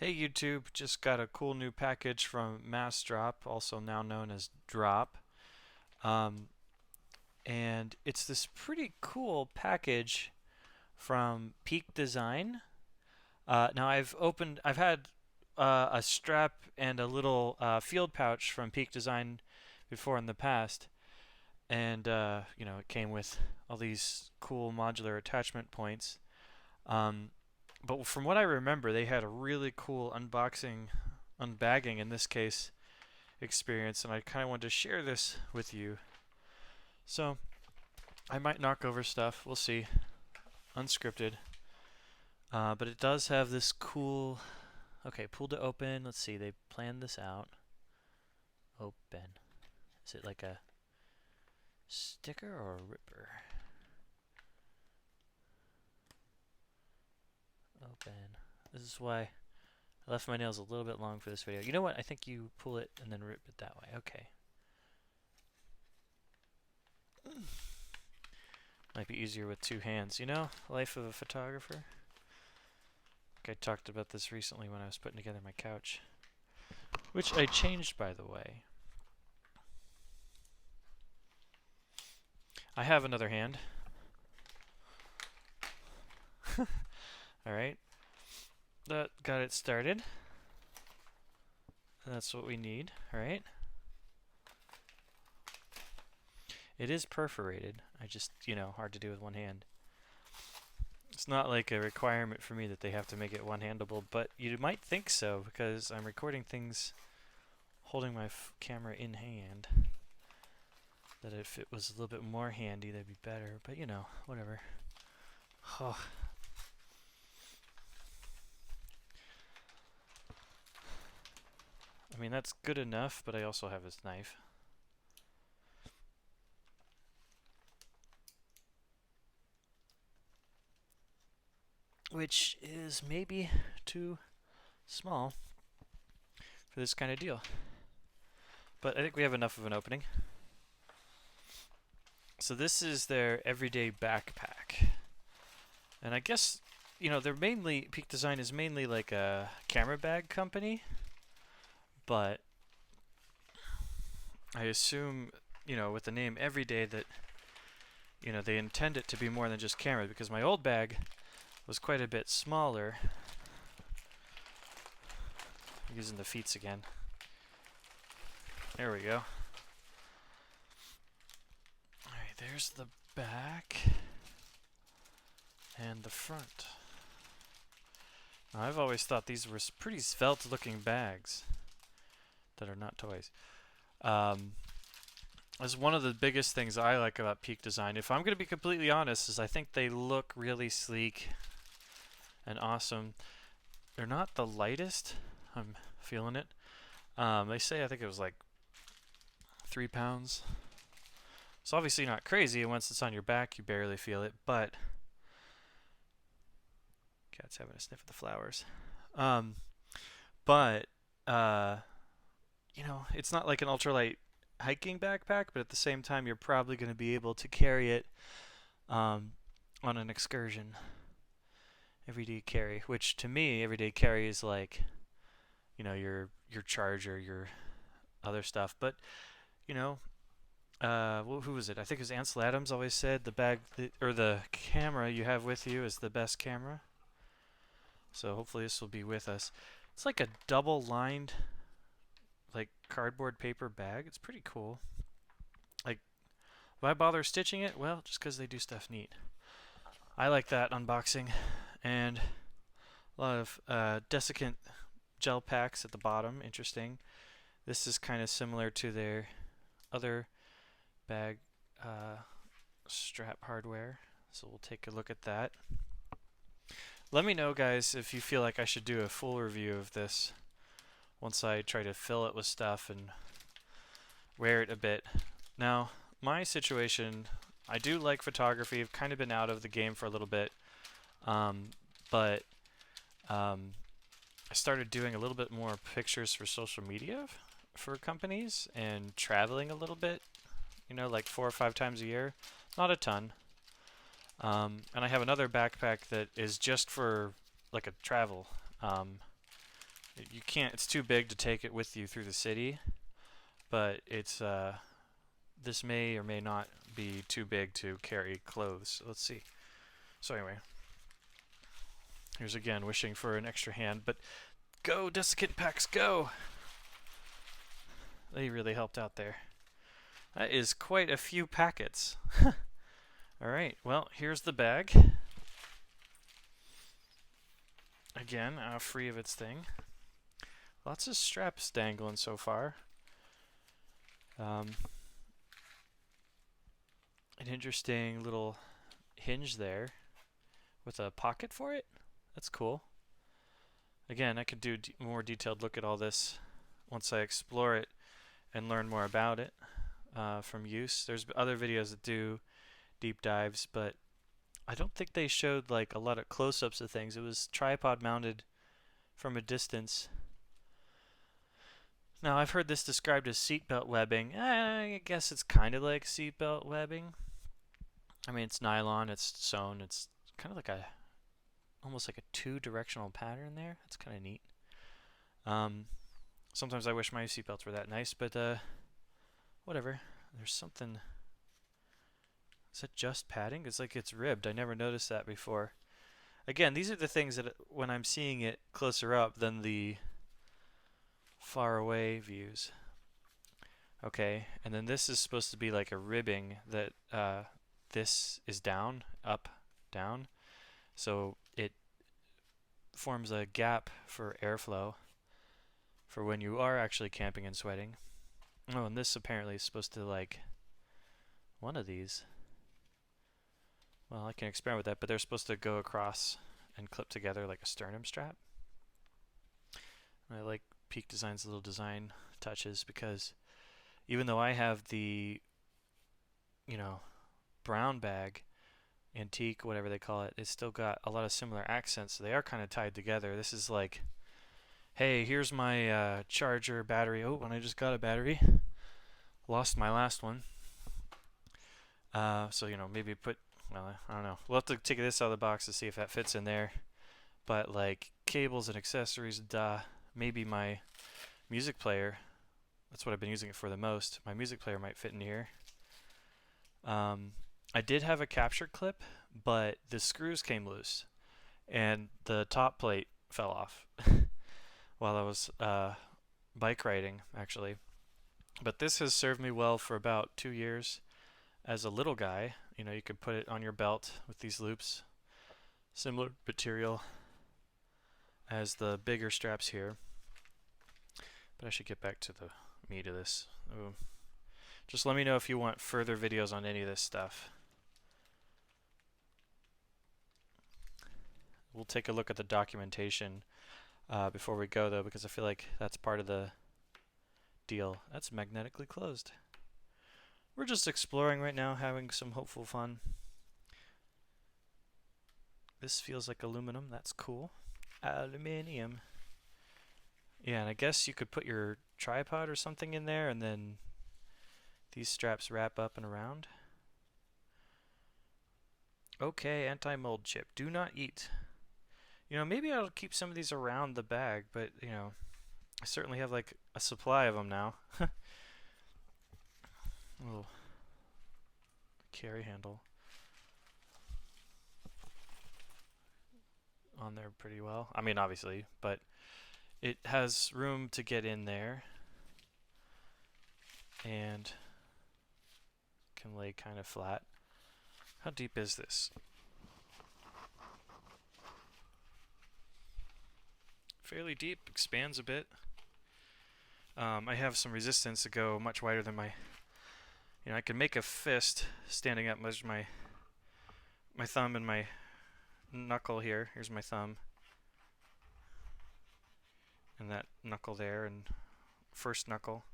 Hey YouTube, just got a cool new package from Massdrop, also now known as Drop. Um, and it's this pretty cool package from Peak Design. I've had a strap and a little field pouch from Peak Design before in the past, and it came with all these cool modular attachment points. Um, but from what I remember, they had a really cool unbagging in this case experience, and I kind of wanted to share this with you. So I might knock over stuff. We'll see. Unscripted. But it does have this cool. Okay, pull to open. Let's see. They planned this out. Open. Is it like a sticker or a ripper? Open. This is why I left my nails a little bit long for this video. You know what? I think you pull it and then rip it that way. Okay. Might be easier with two hands. You know, life of a photographer. I talked about this recently when I was putting together my couch, which I changed, by the way. I have another hand. Alright, that got it started. That's what we need, alright? It is perforated. I just, hard to do with one hand. It's not like a requirement for me that they have to make it one-handable, but you might think so because I'm recording things holding my camera in hand. That if it was a little bit more handy, that'd be better, but whatever. Oh. I mean, that's good enough, but I also have this knife. Which is maybe too small for this kind of deal. But I think we have enough of an opening. So this is their everyday backpack. And I guess, Peak Design is mainly like a camera bag company. But I assume, with the name Everyday that, they intend it to be more than just camera, because my old bag was quite a bit smaller. Using the feets again. There we go. Alright, there's the back and the front. Now, I've always thought these were pretty svelte looking bags that are not toys. That's one of the biggest things I like about Peak Design. If I'm going to be completely honest, is I think they look really sleek and awesome. They're not the lightest. I'm feeling it. They say, I think it was like 3 pounds. It's obviously not crazy, and once it's on your back, you barely feel it, but cat's having a sniff of the flowers. But it's not like an ultralight hiking backpack, but at the same time, you're probably going to be able to carry it on an excursion. Everyday carry, which to me, everyday carry is like, your charger, your other stuff. But, who was it? I think it was Ansel Adams always said the camera you have with you is the best camera. So hopefully this will be with us. It's like a double lined, like cardboard paper bag. It's pretty cool. Like, why bother stitching it? Well, just because they do stuff neat. I like that unboxing. And a lot of desiccant gel packs at the bottom. Interesting. This is kind of similar to their other bag strap hardware. So we'll take a look at that. Let me know, guys, if you feel like I should do a full review of this once I try to fill it with stuff and wear it a bit. Now, my situation, I do like photography. I've kind of been out of the game for a little bit. But I started doing a little bit more pictures for social media for companies and traveling a little bit, like 4 or 5 times a year. Not a ton. And I have another backpack that is just for like a travel. You can't. It's too big to take it with you through the city, but it's this may or may not be too big to carry clothes. Let's see. So anyway, here's again wishing for an extra hand, but go desiccant packs, go! They really helped out there. That is quite a few packets. Alright, well, here's the bag. Again, free of its thing. Lots of straps dangling so far. An interesting little hinge there with a pocket for it. That's cool. Again, I could do more detailed look at all this once I explore it and learn more about it from use. There's other videos that do deep dives, but I don't think they showed like a lot of close-ups of things. It was tripod mounted from a distance. Now, I've heard this described as seatbelt webbing. I guess it's kind of like seatbelt webbing. I mean, it's nylon, it's sewn, it's kind of like almost like a two-directional pattern there. That's kind of neat. Sometimes I wish my seatbelts were that nice, but whatever. There's something. Is that just padding? It's like it's ribbed. I never noticed that before. Again, these are the things that when I'm seeing it closer up than the far away views. Okay, and then this is supposed to be like a ribbing that this is down, up, down. So it forms a gap for airflow for when you are actually camping and sweating. Oh, and this apparently is supposed to like one of these. Well, I can experiment with that, but they're supposed to go across and clip together like a sternum strap. I like Peak Design's little design touches because even though I have the, brown bag, antique, whatever they call it, it's still got a lot of similar accents, so they are kind of tied together. This is like, hey, here's my charger battery. Oh, and I just got a battery. Lost my last one. So, maybe well, I don't know. We'll have to take this out of the box to see if that fits in there. But, like, cables and accessories, maybe my music player, that's what I've been using it for the most. My music player might fit in here. I did have a capture clip, but the screws came loose. And the top plate fell off while I was bike riding, actually. But this has served me well for about 2 years as a little guy. You could put it on your belt with these loops. Similar material as the bigger straps here. But I should get back to the meat of this. Ooh. Just let me know if you want further videos on any of this stuff. We'll take a look at the documentation before we go, though, because I feel like that's part of the deal. That's magnetically closed. We're just exploring right now, having some hopeful fun. This feels like aluminum. That's cool. Aluminium. Yeah, and I guess you could put your tripod or something in there, and then these straps wrap up and around. Okay, anti-mold chip. Do not eat. Maybe I'll keep some of these around the bag, but, I certainly have, like, a supply of them now. Little carry handle on there pretty well. I mean, obviously, but it has room to get in there and can lay kind of flat. How deep is this? Fairly deep, expands a bit. I have some resistance to go much wider than my, I can make a fist standing up, measure my thumb and my knuckle here. Here's my thumb. And that knuckle there, and first knuckle.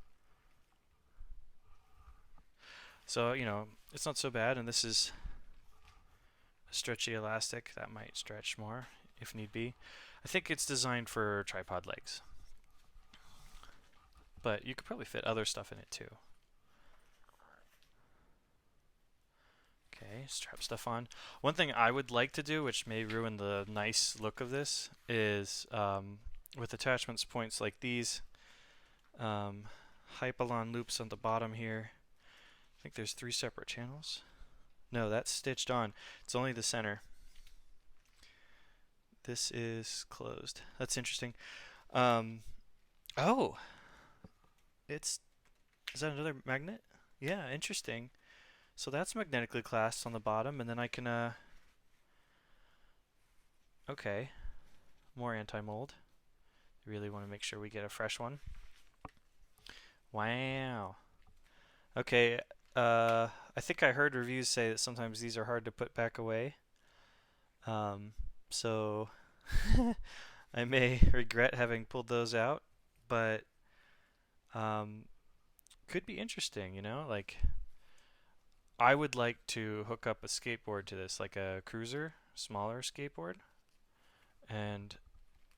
So, it's not so bad, and this is a stretchy elastic. That might stretch more if need be. I think it's designed for tripod legs. But you could probably fit other stuff in it too. Okay, strap stuff on. One thing I would like to do, which may ruin the nice look of this, is with attachments points like these. Um, Hypalon loops on the bottom here. I think there's 3 separate channels. No, that's stitched on. It's only the center. This is closed. That's interesting. Um, oh, is that another magnet? Yeah, interesting. So that's magnetically clasped on the bottom, and then I can, okay, more anti-mold. Really want to make sure we get a fresh one. Wow. Okay, I think I heard reviews say that sometimes these are hard to put back away. Um, so I may regret having pulled those out, but um, could be interesting, you know? Like, I would like to hook up a skateboard to this, like a cruiser, smaller skateboard, and,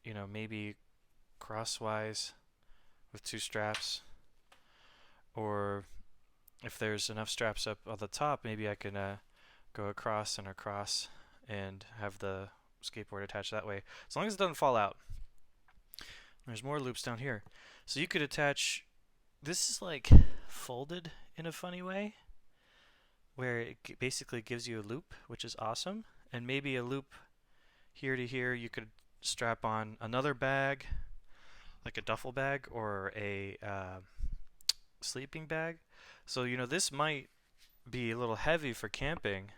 you know, maybe crosswise with 2 straps, or if there's enough straps up on the top, maybe I can go across and across and have the skateboard attached that way. As long as it doesn't fall out. There's more loops down here. So you could attach, this is like folded in a funny way, where it basically gives you a loop, which is awesome. And maybe a loop here to here, you could strap on another bag, like a duffel bag or a sleeping bag. So, you know, this might be a little heavy for camping,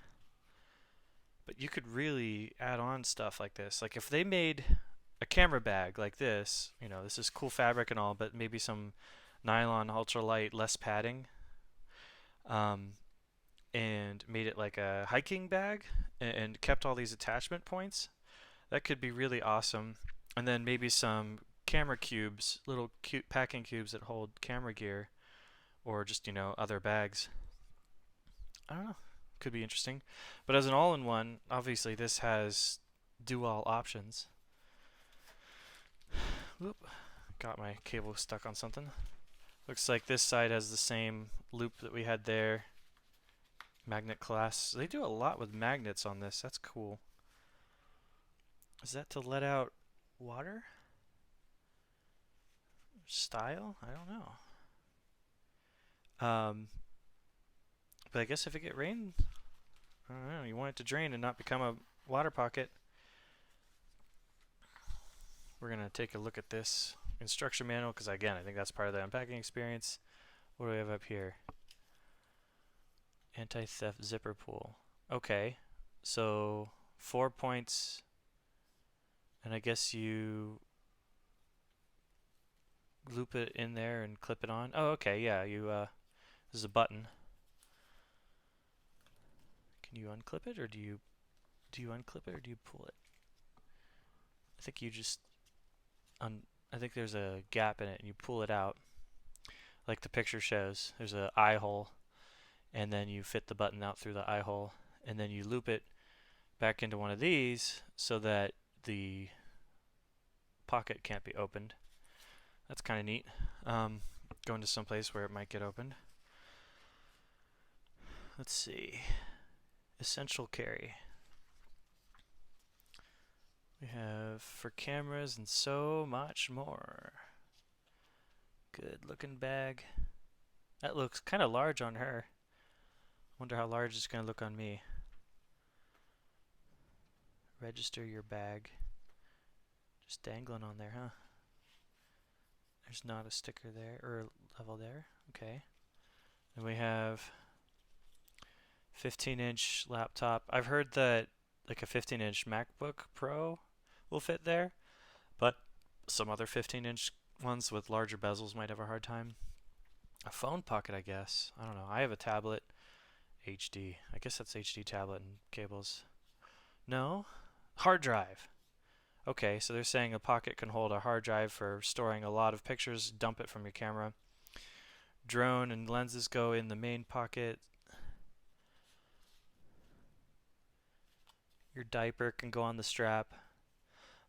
but you could really add on stuff like this. Like if they made a camera bag like this, you know, this is cool fabric and all, but maybe some nylon, ultralight, less padding, um, and made it like a hiking bag and kept all these attachment points. That could be really awesome. And then maybe some camera cubes, little cute packing cubes that hold camera gear, or just, you know, other bags. I don't know. Could be interesting. But as an all-in-one, obviously this has do-all options. Whoop. Got my cable stuck on something. Looks like this side has the same loop that we had there. Magnet class. They do a lot with magnets on this. That's cool. Is that to let out water? Style? I don't know. But I guess if it get rain, I don't know. You want it to drain and not become a water pocket. We're going to take a look at this instruction manual because, again, I think that's part of the unpacking experience. What do we have up here? Anti-theft zipper pull. Okay, so 4 points, and I guess you loop it in there and clip it on. Oh, okay, yeah, this is a button. Can you unclip it, or do you unclip it, or do you pull it? I think you just I think there's a gap in it, and you pull it out, like the picture shows. There's a eye hole, and then you fit the button out through the eye hole, and then you loop it back into one of these so that the pocket can't be opened. That's kind of neat. Going to some place where it might get opened. Let's see. Essential carry. We have for cameras and so much more. Good looking bag. That looks kind of large on her. Wonder how large it's going to look on me. Register your bag. Just dangling on there, huh? There's not a sticker there, or a level there. Okay. And we have 15-inch laptop. I've heard that like a 15-inch MacBook Pro will fit there, but some other 15-inch ones with larger bezels might have a hard time. A phone pocket, I guess. I don't know. I have a tablet. HD. I guess that's HD tablet and cables. No? Hard drive. Okay, so they're saying a pocket can hold a hard drive for storing a lot of pictures, dump it from your camera. Drone and lenses go in the main pocket. Your diaper can go on the strap.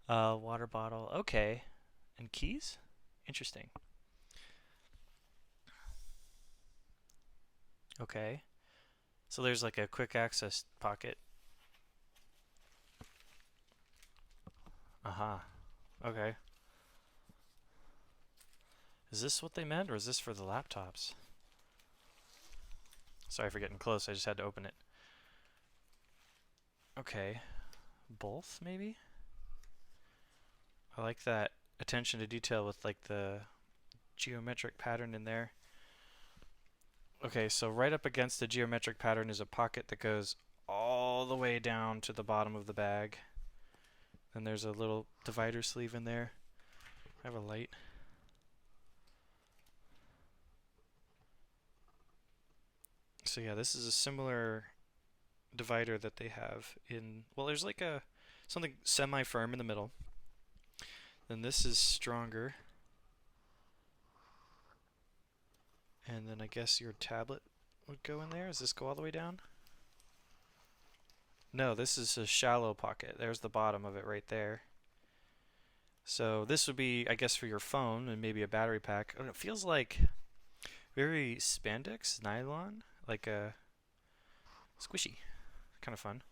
Water bottle. Okay. And keys? Interesting. Okay. So there's like a quick access pocket. Aha. Okay. Is this what they meant, or is this for the laptops? Sorry for getting close, I just had to open it. Okay, both maybe? I like that attention to detail with like the geometric pattern in there. Okay, so right up against the geometric pattern is a pocket that goes all the way down to the bottom of the bag. And there's a little divider sleeve in there. I have a light. So yeah, this is a similar divider that they have in, well, there's like a something semi-firm in the middle. Then this is stronger. And then I guess your tablet would go in there. Does this go all the way down? No, this is a shallow pocket. There's the bottom of it right there. So this would be, I guess, for your phone and maybe a battery pack. Oh, it feels like very spandex, nylon, like a squishy. Kind of fun.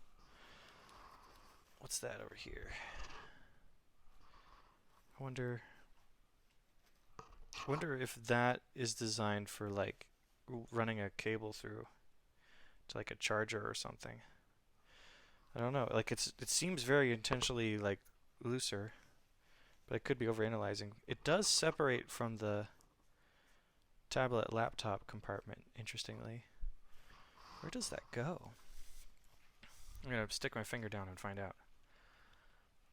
What's that over here? I wonder if that is designed for like running a cable through to like a charger or something. I don't know. Like it seems very intentionally like looser, but I could be overanalyzing. It does separate from the tablet laptop compartment, interestingly. Where does that go? I'm gonna stick my finger down and find out.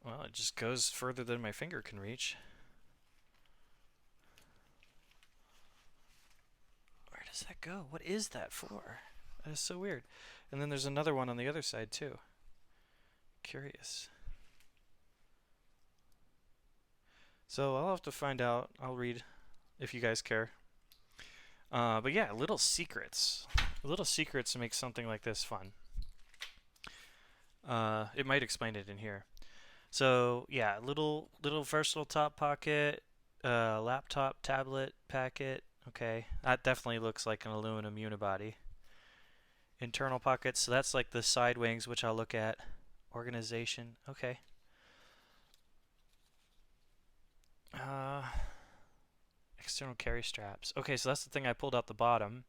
Well, it just goes further than my finger can reach. Where does that go? What is that for? That is so weird. And then there's another one on the other side too. Curious. So I'll have to find out. I'll read if you guys care. But yeah, little secrets. Little secrets make something like this fun. It might explain it in here. So yeah, little versatile top pocket, laptop, tablet packet. Okay, that definitely looks like an aluminum unibody. Internal pockets, so that's like the side wings, which I'll look at. Organization, okay. External carry straps. Okay, so that's the thing I pulled out the bottom.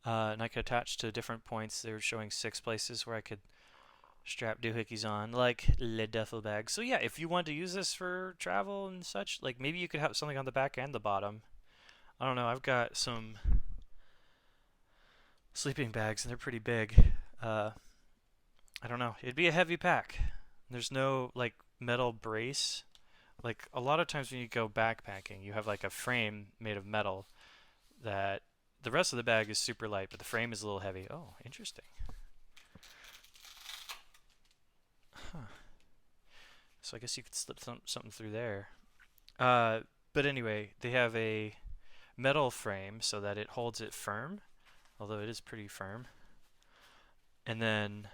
And I could attach to different points. They were showing 6 places where I could strap doohickeys on, like le duffel bag. So yeah, if you want to use this for travel and such, like maybe you could have something on the back and the bottom. I don't know, I've got some sleeping bags and they're pretty big. I don't know, it'd be a heavy pack. There's no like metal brace. Like a lot of times when you go backpacking, you have like a frame made of metal that the rest of the bag is super light, but the frame is a little heavy. Oh, interesting. Huh. So I guess you could slip something through there. But anyway, they have a metal frame so that it holds it firm, although it is pretty firm. And then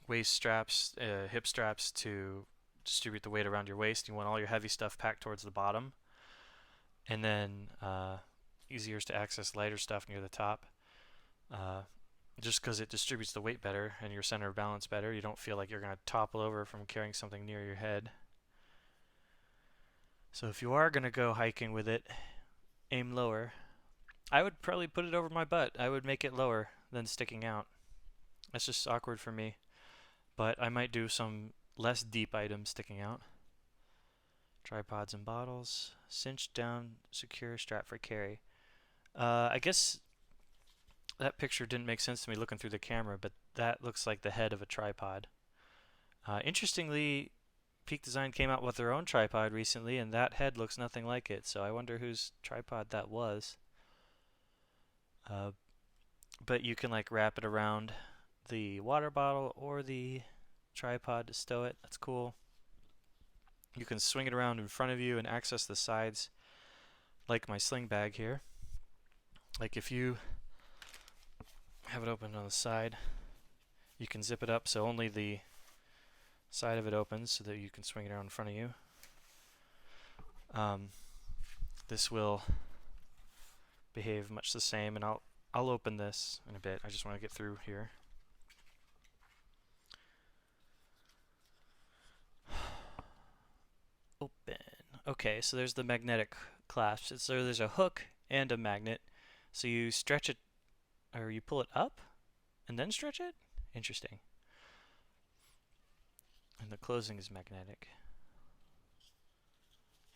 waist straps, hip straps to distribute the weight around your waist. You want all your heavy stuff packed towards the bottom. And then easier to access lighter stuff near the top. Just because it distributes the weight better and your center of balance better. You don't feel like you're going to topple over from carrying something near your head. So if you are going to go hiking with it, aim lower. I would probably put it over my butt. I would make it lower than sticking out. That's just awkward for me. But I might do some less deep items sticking out. Tripods and bottles. Cinched down, secure, strap for carry. I guess that picture didn't make sense to me looking through the camera, but that looks like the head of a tripod. Interestingly, Peak Design came out with their own tripod recently, and that head looks nothing like it, so I wonder whose tripod that was. But you can like wrap it around the water bottle or the tripod to stow it. That's cool. You can swing it around in front of you and access the sides like my sling bag here. Like if you have it open on the side, you can zip it up so only the side of it opens so that you can swing it around in front of you. This will behave much the same, and I'll open this in a bit. I just want to get through here. Open. Okay, so there's the magnetic clasp. So there's a hook and a magnet. So you stretch it, or you pull it up and then stretch it? Interesting. And the closing is magnetic.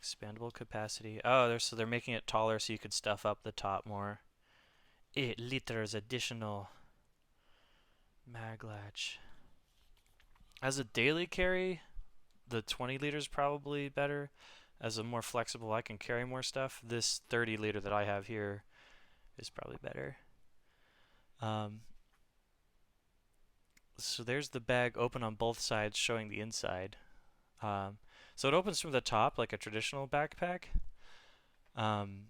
Expandable capacity. Oh, so they're making it taller so you could stuff up the top more. 8 liters additional mag latch. As a daily carry, the 20 liters probably better. As a more flexible, I can carry more stuff. This 30 liter that I have here is probably better. Um, so there's the bag open on both sides, showing the inside. So it opens from the top like a traditional backpack. Um,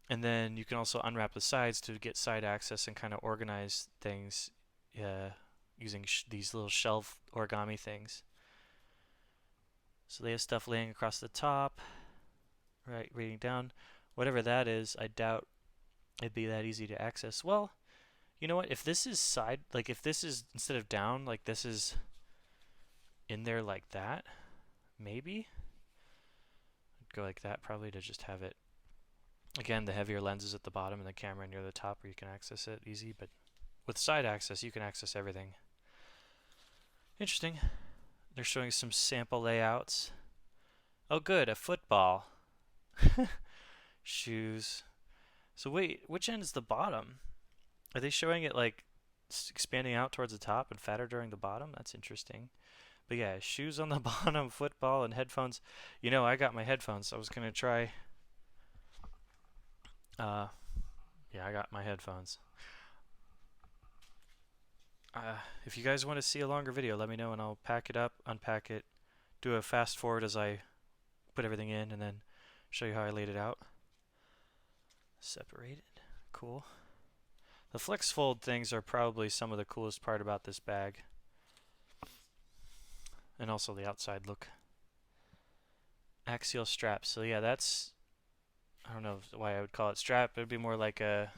and then you can also unwrap the sides to get side access and kind of organize things using these little shelf origami things. So they have stuff laying across the top, right, reading down. Whatever that is, I doubt it'd be that easy to access. Well, you know what? If this is side, like if this is instead of down, like this is in there like that, maybe I'd go like that probably to just have it. Again, the heavier lens is at the bottom and the camera near the top where you can access it easy, but with side access, you can access everything. Interesting. They're showing some sample layouts. Oh, good, a football. Shoes. So wait, which end is the bottom? Are they showing it like expanding out towards the top and fatter during the bottom? That's interesting. But yeah, shoes on the bottom, football, and headphones. You know, I got my headphones. I was gonna try. Yeah, I got my headphones. If you guys want to see a longer video, let me know and I'll pack it up, unpack it, do a fast forward as I put everything in, and then show you how I laid it out. Separated. Cool. The flex fold things are probably some of the coolest part about this bag. And also the outside look. Axial strap. So yeah, that's, I don't know why I would call it strap. It would be more like a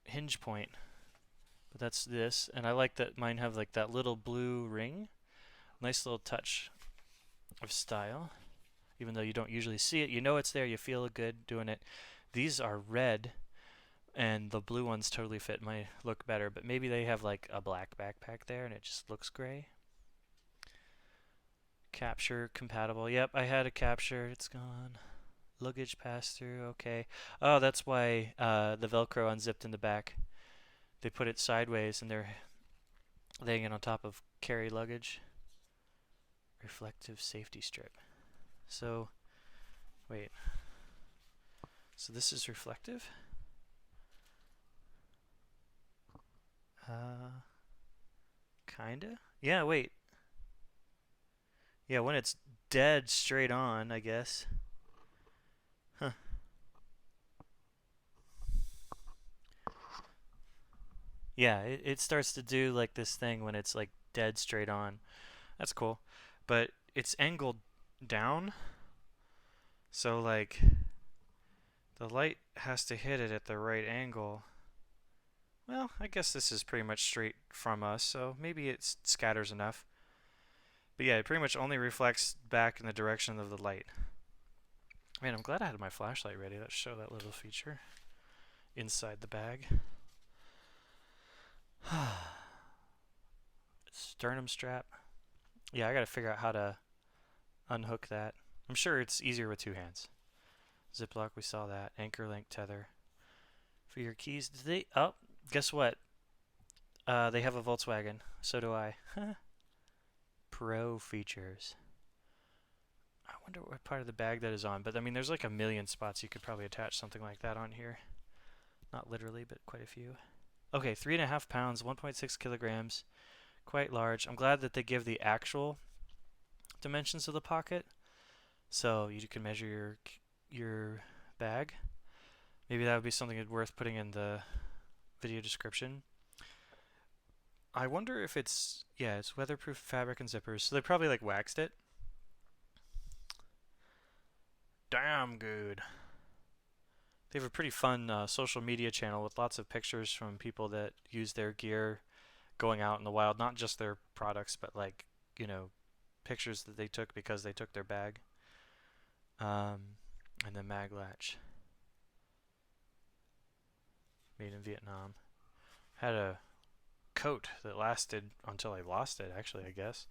hinge point. But that's this. And I like that mine have like that little blue ring. Nice little touch of style. Even though you don't usually see it, you know it's there. You feel good doing it. These are red. And the blue ones totally fit my look better. But maybe they have like a black backpack there and it just looks gray. Capture compatible. Yep, I had a capture. It's gone. Luggage pass through. Okay. Oh, that's why the Velcro unzipped in the back. They put it sideways and they're laying it on top of carry luggage. Reflective safety strip. So, wait. So this is reflective? Kinda? Yeah, wait. Yeah, when it's dead straight on, I guess. Huh. Yeah, it starts to do like this thing when it's like dead straight on. That's cool. But it's angled down, so like the light has to hit it at the right angle. Well, I guess this is pretty much straight from us, so maybe it scatters enough. But yeah, it pretty much only reflects back in the direction of the light. Man, I'm glad I had my flashlight ready. Let's show that little feature inside the bag. Sternum strap. Yeah, I gotta figure out how to unhook that. I'm sure it's easier with two hands. Ziploc, we saw that. Anchor link tether. For your keys, did they? Oh, guess what? They have a Volkswagen. So do I. Pro features. I wonder what part of the bag that is on. But I mean, there's like a million spots you could probably attach something like that on here. Not literally, but quite a few. Okay, 3.5 pounds, 1.6 kilograms. Quite large. I'm glad that they give the actual dimensions of the pocket, so you can measure your bag. Maybe that would be something worth putting in the video description. I wonder if it's, yeah, it's weatherproof fabric and zippers, so they probably like waxed it. Damn good. They have a pretty fun social media channel with lots of pictures from people that use their gear going out in the wild, not just their products, but like, you know, pictures that they took because they took their bag. And the mag latch. Made in Vietnam. Had a coat that lasted until I lost it, actually, I guess.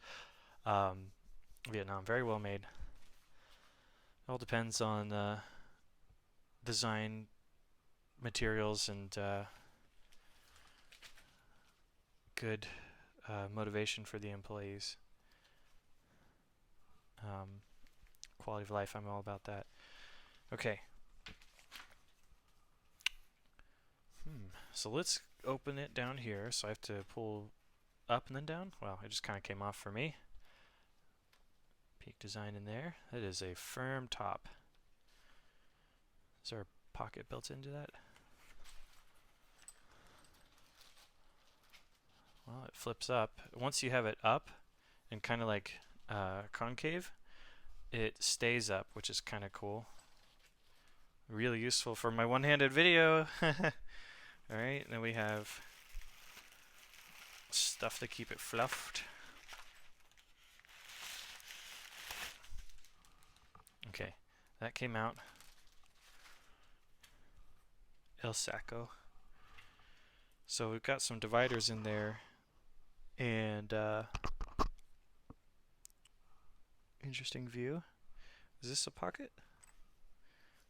Vietnam, very well made. It all depends on design, materials, and good motivation for the employees. Quality of life, I'm all about that. Okay. So let's open it down here. So I have to pull up and then down. Well, it just kind of came off for me. Peak design in there. That is a firm top. Is there a pocket built into that? Well, it flips up. Once you have it up and kind of like concave, it stays up, which is kind of cool. Really useful for my one-handed video. Alright, then we have stuff to keep it fluffed. Okay, that came out. El Saco. So we've got some dividers in there, and interesting view. Is this a pocket?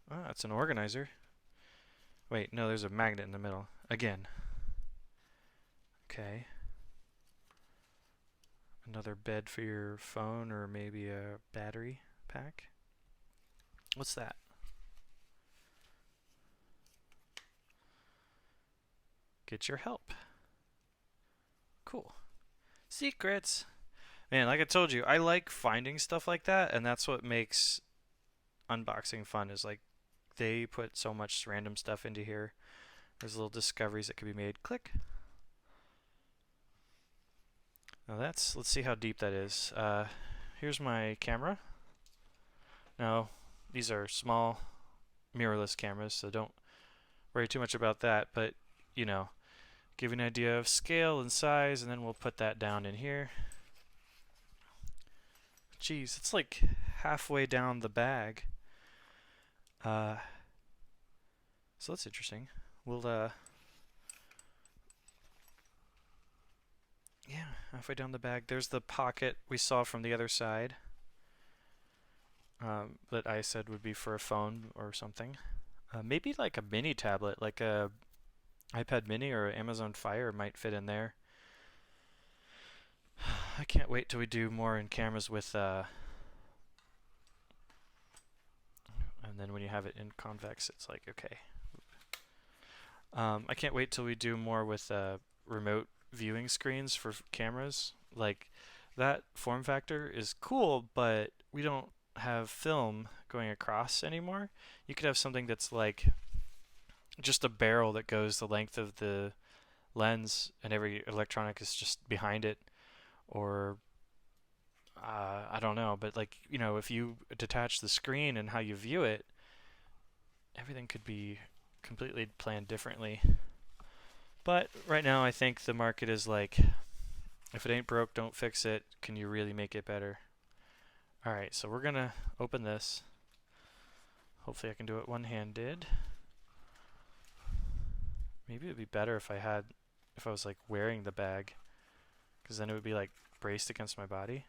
Ah, it's an organizer. Wait, no, there's a magnet in the middle. Again. Okay. Another bed for your phone or maybe a battery pack. What's that? Get your help. Cool. Secrets. Man, like I told you, I like finding stuff like that, and that's what makes unboxing fun, is like they put so much random stuff into here. There's little discoveries that could be made. Click. Now let's see how deep that is. Here's my camera. Now, these are small mirrorless cameras, so don't worry too much about that, but you know, give you an idea of scale and size, and then we'll put that down in here. Geez, it's like halfway down the bag. So that's interesting. We'll yeah, halfway down the bag. There's the pocket we saw from the other side, that I said would be for a phone or something. Maybe like a mini tablet, like a iPad mini or Amazon Fire might fit in there. I can't wait till we do more in cameras with and then when you have it in convex, it's like, okay. I can't wait till we do more with remote viewing screens for cameras. Like, that form factor is cool, but we don't have film going across anymore. You could have something that's like just a barrel that goes the length of the lens, and every electronic is just behind it, or I don't know, but like, you know, if you detach the screen and how you view it, everything could be completely planned differently. But right now I think the market is like, if it ain't broke, don't fix it. Can you really make it better? Alright, so we're gonna open this. Hopefully I can do it one-handed. Maybe it'd be better if I was like wearing the bag, because then it would be like braced against my body.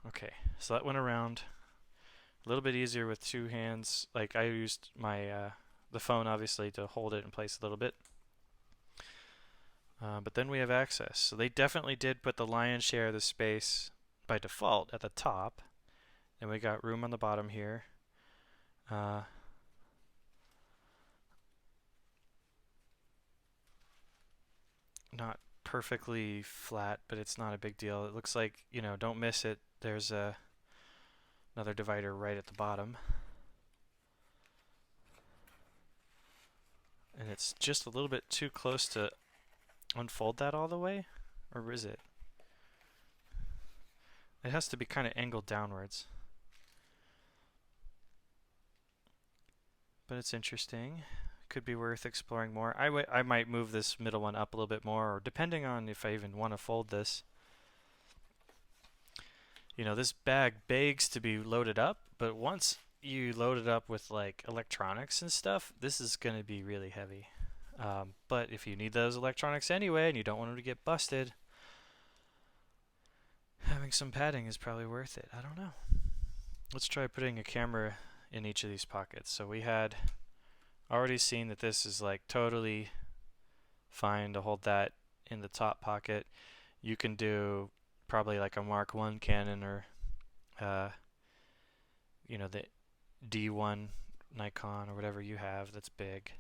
Okay, so that went around. A little bit easier with two hands. Like, I used my the phone obviously to hold it in place a little bit. But then we have access. So they definitely did put the lion's share of the space by default at the top. And we got room on the bottom here. Not perfectly flat, but it's not a big deal. It looks like, you know, don't miss it. There's another divider right at the bottom. And it's just a little bit too close to unfold that all the way. Or is it? It has to be kind of angled downwards. but it's interesting. Could be worth exploring more. I might move this middle one up a little bit more, or depending on if I even want to fold this. You know, this bag begs to be loaded up, but once you load it up with like electronics and stuff, this is going to be really heavy. But if you need those electronics anyway and you don't want them to get busted, having some padding is probably worth it. I don't know. Let's try putting a camera in each of these pockets. So we had already seen that this is like totally fine to hold that in the top pocket. You can do probably like a Mark 1 Canon or you know, the D1 Nikon or whatever you have that's big.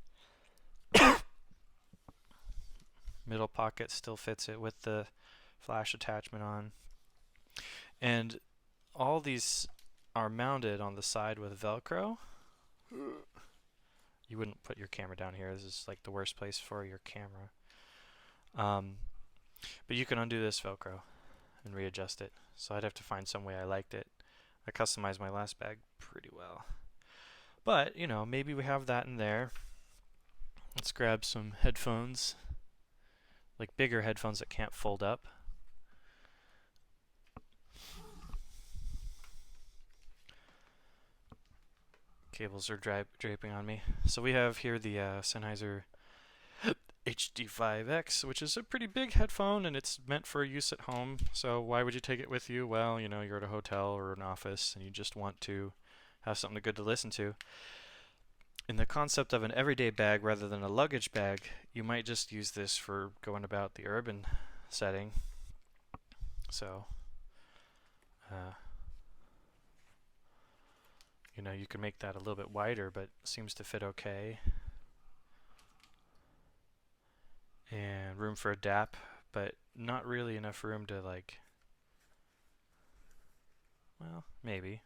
Middle pocket still fits it with the flash attachment on. And all these are mounted on the side with Velcro. You wouldn't put your camera down here. This is like the worst place for your camera. But you can undo this Velcro and readjust it. So I'd have to find some way I liked it. I customized my last bag pretty well. But, you know, maybe we have that in there. Let's grab some headphones. Like bigger headphones that can't fold up. Cables are draping on me. So we have here the Sennheiser HD5X, which is a pretty big headphone, and it's meant for use at home. So why would you take it with you? Well, you know, you're at a hotel or an office, and you just want to have something good to listen to. In the concept of an everyday bag rather than a luggage bag, you might just use this for going about the urban setting. So, you know, you can make that a little bit wider, but seems to fit okay. And room for a DAP, but not really enough room to like, well, maybe.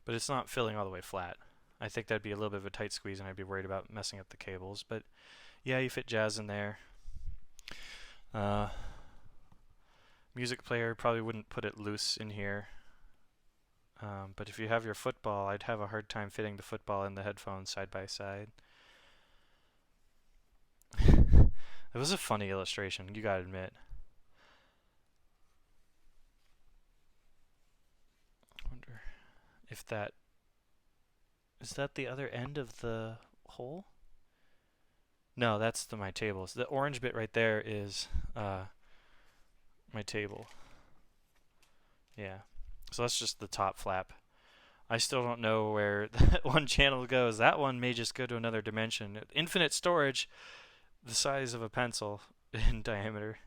But it's not filling all the way flat. I think that'd be a little bit of a tight squeeze and I'd be worried about messing up the cables. But yeah, you fit jazz in there. Music player, probably wouldn't put it loose in here. But if you have your football, I'd have a hard time fitting the football and the headphones side by side. It was a funny illustration, you gotta admit. I wonder if that... Is that the other end of the hole? No, that's my table. So the orange bit right there is my table. Yeah. So that's just the top flap. I still don't know where that one channel goes. That one may just go to another dimension. Infinite storage, the size of a pencil in diameter.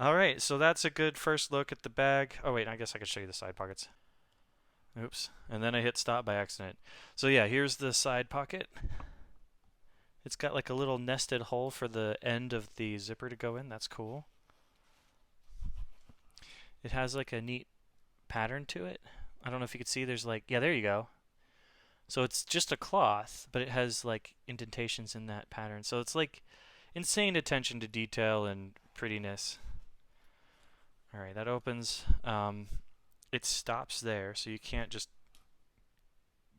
Alright, so that's a good first look at the bag. Oh wait, I guess I could show you the side pockets. Oops. And then I hit stop by accident. So yeah, here's the side pocket. It's got like a little nested hole for the end of the zipper to go in. That's cool. It has like a neat pattern to it. I don't know if you can see, there's like, yeah, there you go. So it's just a cloth, but it has like indentations in that pattern. So it's like insane attention to detail and prettiness. Alright, that opens. It stops there, so you can't just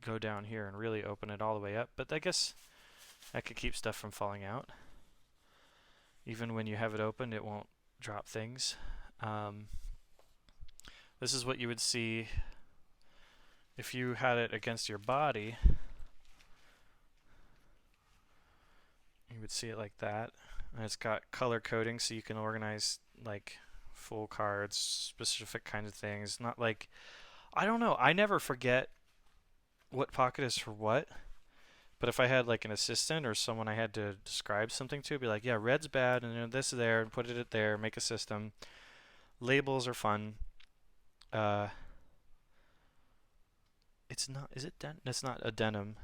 go down here and really open it all the way up. But I guess that could keep stuff from falling out. Even when you have it open, it won't drop things. This is what you would see if you had it against your body. You would see it like that. And it's got color coding, so you can organize like full cards, specific kinds of things. Not like, I don't know, I never forget what pocket is for what. But if I had like an assistant or someone I had to describe something to, be like, yeah, red's bad, and you know, this is there, and put it there, make a system. Labels are fun. It's not, is it it's not a denim.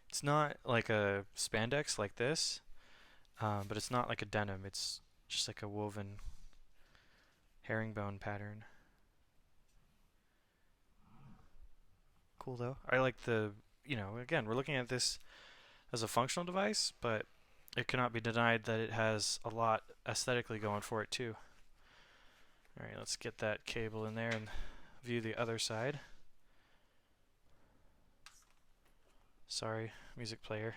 It's not like a spandex like this, but it's not like a denim. It's just like a woven herringbone pattern. Cool though. I like the, you know, again, we're looking at this as a functional device, but it cannot be denied that it has a lot aesthetically going for it too. Alright, let's get that cable in there and view the other side. Sorry, music player.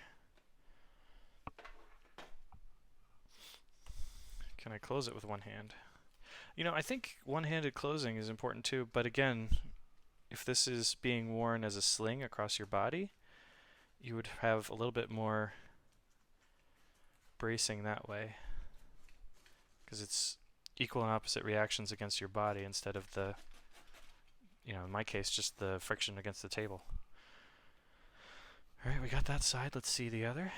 Can I close it with one hand? You know, I think one-handed closing is important too, but again, if this is being worn as a sling across your body, you would have a little bit more bracing that way, because it's equal and opposite reactions against your body instead of the, you know, in my case, just the friction against the table. Alright, we got that side. Let's see the other.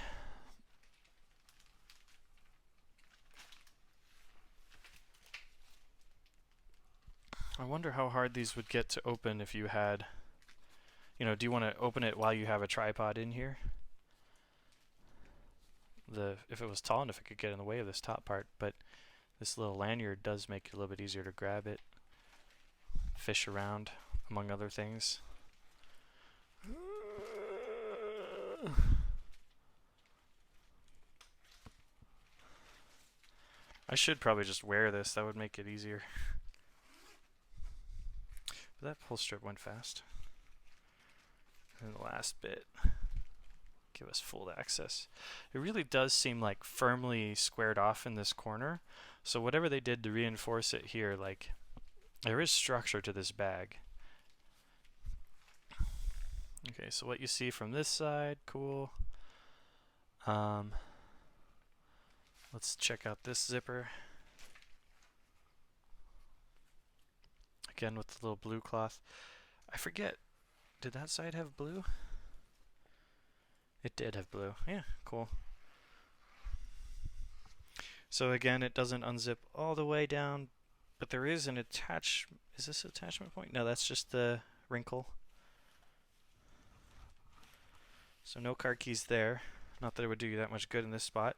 I wonder how hard these would get to open if you had, you know, do you want to open it while you have a tripod in here? If it was tall enough, it could get in the way of this top part, but this little lanyard does make it a little bit easier to grab it, fish around, among other things. I should probably just wear this, that would make it easier. But that pull strip went fast. And the last bit, give us full access. It really does seem like firmly squared off in this corner. So whatever they did to reinforce it here, like, there is structure to this bag. Okay, so what you see from this side, cool. Let's check out this zipper. Again with the little blue cloth. I forget, did that side have blue? It did have blue. Yeah, cool. So again, it doesn't unzip all the way down, but there is an is this attachment point? No, that's just the wrinkle. So no car keys there. Not that it would do you that much good in this spot.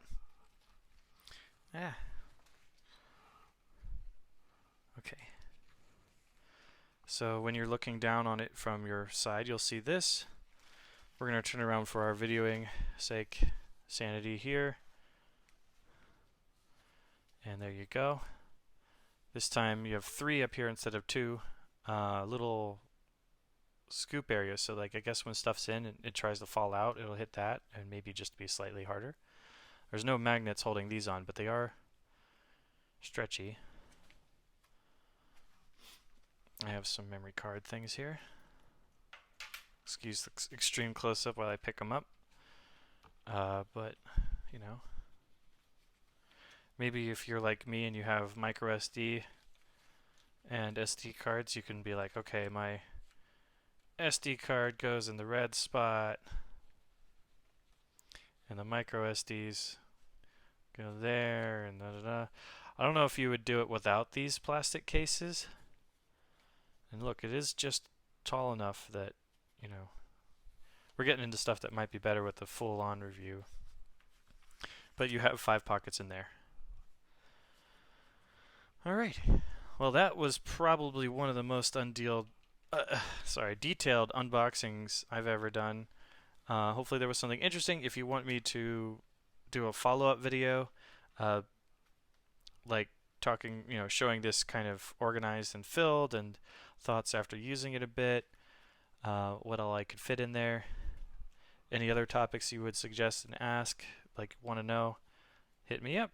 Okay. So when you're looking down on it from your side, you'll see this. We're going to turn around for our videoing sake, sanity here. And there you go. This time you have 3 up here instead of 2. Little scoop area, so like I guess when stuff's in and it tries to fall out, it'll hit that and maybe just be slightly harder. There's no magnets holding these on, but they are stretchy. I have some memory card things here. Excuse the extreme close-up while I pick them up. But, you know, maybe if you're like me and you have micro SD and SD cards, you can be like, okay, my SD card goes in the red spot and the micro SDs go there and da-da-da. I don't know if you would do it without these plastic cases. And look, it is just tall enough that, you know, we're getting into stuff that might be better with the full-on review. But you have 5 pockets in there. Alright. Well, that was probably one of the most detailed unboxings I've ever done. Hopefully there was something interesting. If you want me to do a follow-up video, like talking, you know, showing this kind of organized and filled and thoughts after using it a bit, what all I could fit in there, any other topics you would suggest and ask, like want to know, hit me up.